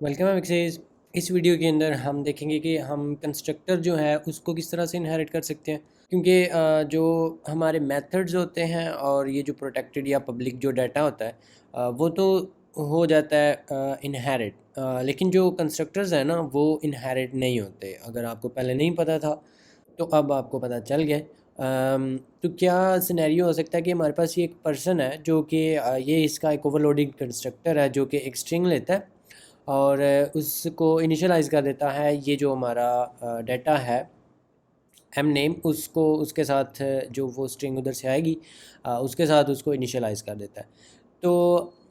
Welcome access. इस video के अंदर हम देखेंगे कि हम कंस्ट्रक्टर जो है उसको किस तरह से इनहेरिट कर सकते हैं, क्योंकि जो हमारे मेथड्स होते हैं और ये जो प्रोटेक्टेड या पब्लिक जो डाटा होता है वो तो हो जाता है इनहेरिट, लेकिन जो कंस्ट्रक्टर्स हैं ना वो इनहेरिट नहीं होते। अगर आपको पहले नहीं पता था तो अब आपको पता चल गया। तो क्या सिनेरियो हो सकता है कि हमारे पास ये एक पर्सन है जो कि ये इसका एक ओवरलोडिंग कंस्ट्रक्टर है जो कि एक स्ट्रिंग लेता है और उसको इनिशियलाइज़ कर देता है। ये जो हमारा डाटा है एम नेम, उसको उसके साथ जो वो स्ट्रिंग उधर से आएगी उसके साथ उसको इनिशियलाइज़ कर देता है। तो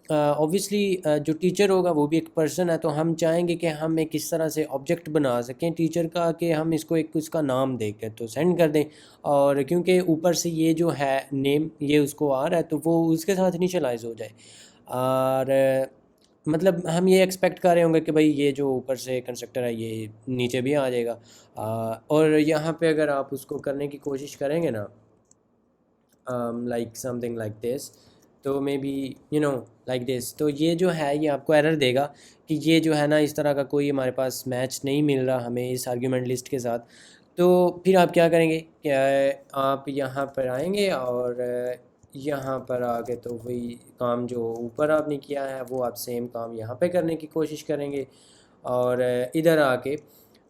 ऑब्वियसली जो टीचर होगा वो भी एक पर्सन है, तो हम चाहेंगे कि हम एक इस तरह से ऑब्जेक्ट बना सकें टीचर का कि हम इसको एक उसका नाम दे के तो सेंड कर दें। और क्योंकि ऊपर से ये जो है नेम ये उसको आ रहा है तो वो उसके साथ इनिशियलाइज़ हो जाए। और मतलब हम ये एक्सपेक्ट कर रहे होंगे कि भाई ये जो ऊपर से कंस्ट्रक्टर है ये नीचे भी आ जाएगा। और यहाँ पे अगर आप उसको करने की कोशिश करेंगे ना, लाइक समथिंग लाइक दिस, तो मे बी लाइक दिस, तो ये जो है ये आपको एरर देगा कि ये जो है ना इस तरह का कोई हमारे पास मैच नहीं मिल रहा हमें इस आर्ग्यूमेंट लिस्ट के साथ। तो फिर आप क्या करेंगे, क्या आप यहाँ पर आएंगे और यहाँ पर आके तो वही काम जो ऊपर आपने किया है वो आप सेम काम यहाँ पे करने की कोशिश करेंगे। और इधर आके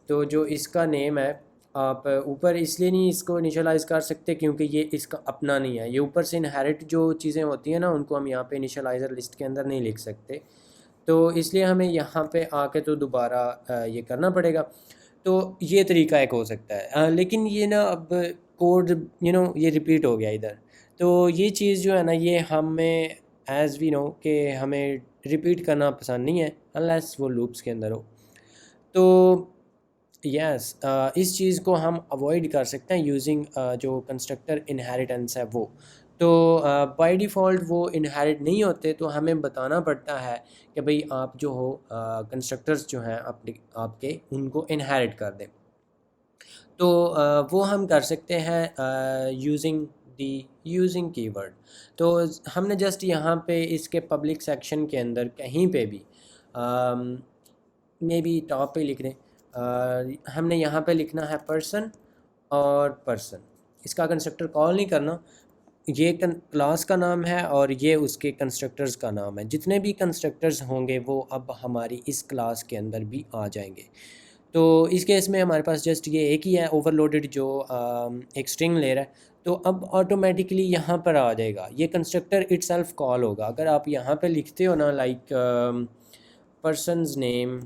तो जो इसका नेम है आप ऊपर इसलिए नहीं इसको इनिशियलाइज़ कर सकते क्योंकि ये इसका अपना नहीं है। ये ऊपर से इनहेरिट जो चीज़ें होती हैं ना उनको हम यहाँ पे इनिशियलाइज़र लिस्ट के अंदर नहीं लिख सकते, तो इसलिए हमें यहाँ पे आके तो दोबारा ये करना पड़ेगा। तो ये तरीका एक हो सकता है, लेकिन ये ना अब कोड ये रिपीट हो गया इधर। तो ये चीज़ जो है ना ये हमें एज़ वी नो कि हमें रिपीट करना पसंद नहीं है अनलेस वो लूप्स के अंदर हो। तो यस, इस चीज़ को हम अवॉइड कर सकते हैं यूजिंग जो कंस्ट्रक्टर इनहेरिटेंस है वो। तो बाय डिफ़ॉल्ट वो इनहेरिट नहीं होते, तो हमें बताना पड़ता है कि भाई आप जो हो कंस्ट्रक्टर्स जो हैं आपके उनको इनहेरिट कर दें। तो वो हम कर सकते हैं यूजिंग कीवर्ड। तो हमने जस्ट यहाँ पे इसके पब्लिक सेक्शन के अंदर कहीं पे भी मे बी टॉप पे लिख दें। हमने यहाँ पे लिखना है पर्सन और पर्सन, इसका कंस्ट्रक्टर कॉल नहीं करना। ये क्लास का नाम है और ये उसके कंस्ट्रक्टर्स का नाम है। जितने भी कंस्ट्रक्टर्स होंगे वो अब हमारी इस क्लास के अंदर भी आ जाएंगे। तो इस केस में हमारे पास जस्ट ये एक ही है ओवरलोडेड जो एक स्ट्रिंग ले रहा है। तो अब ऑटोमेटिकली यहाँ पर आ जाएगा, ये कंस्ट्रक्टर इटसेल्फ कॉल होगा। अगर आप यहाँ पे लिखते हो ना लाइक पर्सनस नेम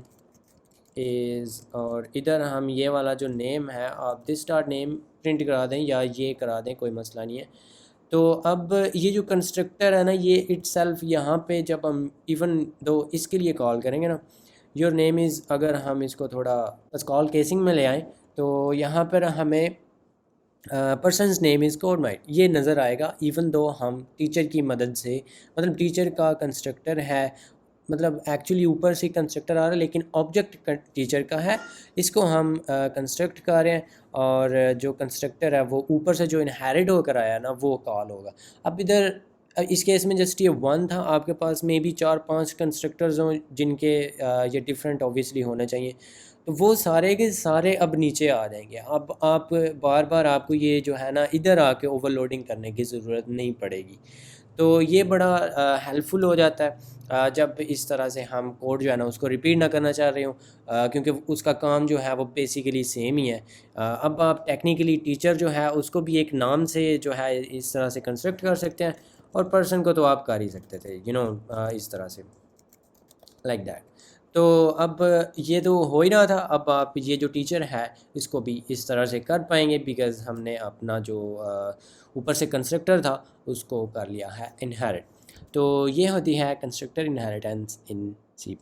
इज़, और इधर हम ये वाला जो नेम है आप दिस स्टार नेम प्रिंट करा दें या ये करा दें, कोई मसला नहीं है। तो अब ये जो कंस्ट्रक्टर है ना ये इटसेल्फ यहाँ पे जब हम इवन दो इसके लिए कॉल करेंगे ना योर नेम इज़, अगर हम इसको थोड़ा बस कॉल केसिंग में ले आएँ तो यहाँ पर हमें persons name is code might ये नज़र आएगा। इवन दो हम टीचर की मदद से, मतलब टीचर का कंस्ट्रक्टर है, मतलब एक्चुअली ऊपर से कंस्ट्रक्टर आ रहा है लेकिन ऑब्जेक्ट टीचर का है, इसको हम कंस्ट्रक्ट कर रहे हैं। और जो कंस्ट्रक्टर है वो ऊपर से जो इनहेरिट होकर आया ना वो कॉल होगा। अब इधर इस केस में जस्ट ये वन था, आपके पास मे बी 4-5 कंस्ट्रक्टर्स हों जिनके ये डिफरेंट ऑब्वियसली होने चाहिए, तो वो सारे के सारे अब नीचे आ जाएंगे। अब आप बार बार आपको ये जो है ना इधर आके ओवरलोडिंग करने की ज़रूरत नहीं पड़ेगी। तो ये बड़ा हेल्पफुल हो जाता है जब इस तरह से हम कोड जो है ना उसको रिपीट ना करना चाह रहे हो, क्योंकि उसका काम जो है वो बेसिकली सेम ही है। अब आप टेक्निकली टीचर जो है उसको भी एक नाम से जो है इस तरह से कंस्ट्रक्ट कर सकते हैं, और पर्सन को तो आप कर ही सकते थे इस तरह से लाइक दैट। तो अब ये तो हो ही रहा था, अब आप ये जो टीचर है इसको भी इस तरह से कर पाएंगे बिकॉज़ हमने अपना जो ऊपर से कंस्ट्रक्टर था उसको कर लिया है इनहेरिट। तो ये होती है कंस्ट्रक्टर इनहेरिटेंस इन C++।